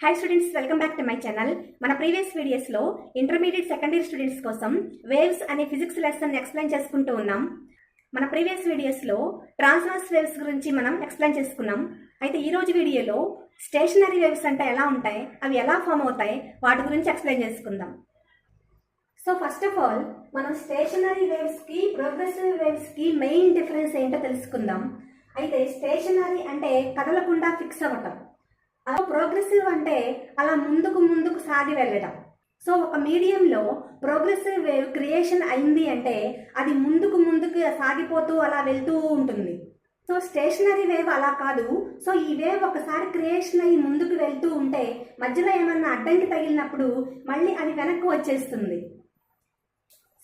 Hi students, welcome back to my channel. మన previous వీడియోస్లో intermediate second year students కోసం waves అనే physics lesson explain చేసుకుంటూ ఉన్నాం. మన ప్రీవియస్ వీడియోస్లో ట్రాన్స్వర్స్ వేవ్స్ గురించి మనం ఎక్స్ప్లెయిన్ చేసుకున్నాం. అయితే ఈ రోజు వీడియోలో స్టేషనరీ వేవ్స్ అంటే ఎలా ఉంటాయి, అవి ఎలా ఫామ్ అవుతాయి, వాటి గురించి ఎక్స్ప్లెయిన్ చేసుకుందాం. సో ఫస్ట్ ఆఫ్ ఆల్ మనం స్టేషనరీ వేవ్స్కి ప్రోగ్రెసివ్ వేవ్స్కి మెయిన్ డిఫరెన్స్ ఏంటో తెలుసుకుందాం. అయితే స్టేషనరీ అంటే కదలకుండా ఫిక్స్ అవ్వటం, ప్రోగ్రెసివ్ అంటే అలా ముందుకు సాగి వెళ్ళడం. సో ఒక మీడియంలో ప్రోగ్రెసివ్ వేవ్ క్రియేషన్ అయింది అంటే అది ముందుకు సాగిపోతూ అలా వెళ్తూ ఉంటుంది. సో స్టేషనరీ వేవ్ అలా కాదు. సో ఈ వేవ్ ఒకసారి క్రియేషన్ అయ్యి ముందుకు వెళ్తూ ఉంటే మధ్యలో ఏమన్నా అడ్డంకి తగిలినప్పుడు మళ్ళీ అది వెనక్కి వచ్చేస్తుంది.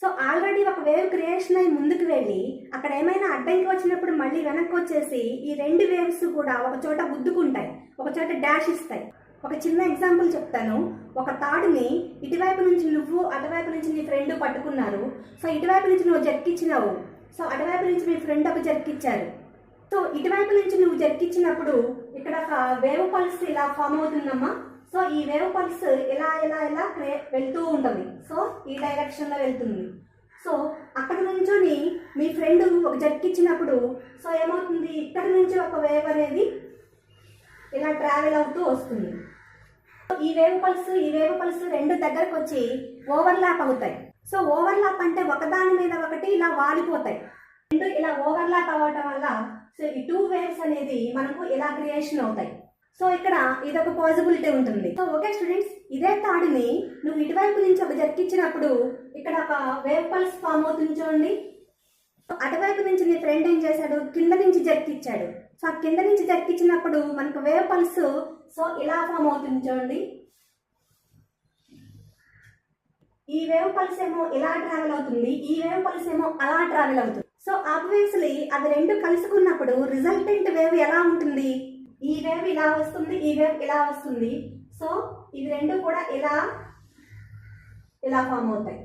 సో ఆల్రెడీ ఒక వేవ్ క్రియేషన్ అయ్యి ముందుకు వెళ్ళి అక్కడ ఏమైనా అడ్డంకి వచ్చినప్పుడు మళ్ళీ వెనక్కి వచ్చేసి ఈ రెండు వేవ్స్ కూడా ఒక చోట గుద్దుకుంటాయి, ఒక చోట డాష్ ఇస్తాయి. ఒక చిన్న ఎగ్జాంపుల్ చెప్తాను. ఒక తాడుని ఇటువైపు నుంచి నువ్వు, అటువైపు నుంచి నీ ఫ్రెండ్ పట్టుకున్నారు. సో ఇటువైపు నుంచి నువ్వు జర్కిచ్చినావు, సో అటువైపు నుంచి మీ ఫ్రెండ్ ఒక జర్కిచ్చారు. సో ఇటువైపు నుంచి నువ్వు జర్కిచ్చినప్పుడు ఇక్కడ ఒక వేవ్ పల్స్ ఇలా ఫామ్ అవుతుందమ్మా. సో ఈ వేవ్ పల్స్ ఇలా వెళ్తూ ఉంటుంది. సో ఈ డైరెక్షన్లో వెళ్తుంది. సో అక్కడ నుంచొని మీ ఫ్రెండ్ ఒక జర్కిచ్చినప్పుడు సో ఏమవుతుంది, ఇక్కడ నుంచి ఒక వేవ్ అనేది ఇలా ట్రావెల్ అవుతూ వస్తుంది. ఈ వేవ్ పల్స్ రెండు దగ్గరకు వచ్చి ఓవర్లాప్ అవుతాయి. సో ఓవర్లాప్ అంటే ఒకదాని మీద ఒకటి ఇలా వాలిపోతాయి. రెండు ఇలా ఓవర్లాప్ అవ్వటం వల్ల సో ఈ టూ వేవ్స్ అనేది మనకు ఇలా క్రియేషన్ అవుతాయి. సో ఇక్కడ ఇదొక పాసిబిలిటీ ఉంటుంది. సో ఓకే స్టూడెంట్స్, ఇదే తాడుని నువ్వు ఇటువైపు నుంచి ఒక జర్కిచ్చినప్పుడు ఇక్కడ ఒక వేవ్ పల్స్ ఫామ్ అవుతుంది చూడండి. అటువైపు నుంచి నీ ఫ్రెండ్ ఏం చేశాడు, కింద నుంచి జర్కిచ్చాడు. సో ఆ కింద నుంచి జర్కిచ్చినప్పుడు మనకు వేవ్ పల్స్ సో ఇలా ఫామ్ అవుతుంది చూడండి. ఈ వేవ్ పల్స్ ఏమో ఇలా ట్రావెల్ అవుతుంది, ఈ వేవ్ పల్స్ ఏమో అలా ట్రావెల్ అవుతుంది. సో ఆబ్వియస్లీ అవి రెండు కలుసుకున్నప్పుడు రిజల్టెంట్ వేవ్ ఎలా ఉంటుంది, ఈ వేవ్ ఇలా వస్తుంది, ఈ వేవ్ ఇలా వస్తుంది. సో ఇవి రెండు కూడా ఇలా ఫామ్ అవుతాయి.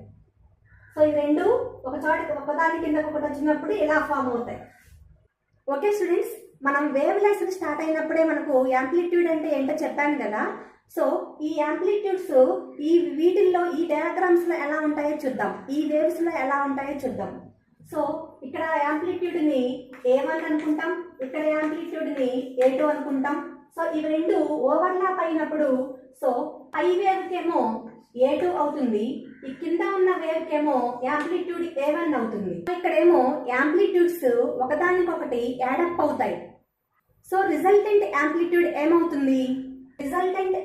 సో ఈ రెండు ఒక చోట ఒకదాని కింద ఒకటి వచ్చినప్పుడు ఇలా ఫామ్ అవుతాయి. ఓకే స్టూడెంట్స్, మనం వేవ్ లెసన్ స్టార్ట్ అయినప్పుడే మనకు యాంప్లిట్యూడ్ అంటే ఏంటో చెప్పాను కదా. సో ఈ యాంప్లిట్యూడ్స్ వీటిల్లో ఈ డయాగ్రామ్స్లో ఎలా ఉంటాయో చూద్దాం, ఈ వేవ్స్లో ఎలా ఉంటాయో చూద్దాం. సో ఇక్కడ యాంప్లిట్యూడ్ని A1 అనుకుంటాం, ఇక్కడ యాంప్లిట్యూడ్ని A2 అనుకుంటాం. సో ఇవి రెండు ఓవర్లాప్ అయినప్పుడు సో పై వేవ్కేమో A2 అవుతుంది, ఈ కింద ఉన్న వేవ్కేమో యాంప్లిట్యూడ్ A1 అవుతుంది. ఇక్కడేమో యాంప్లిట్యూడ్స్ ఒకదానికొకటి యాడప్ అవుతాయి. సో రిజల్టెంట్ యాంప్లిట్యూడ్ ఏమవుతుంది, రిజల్టెంట్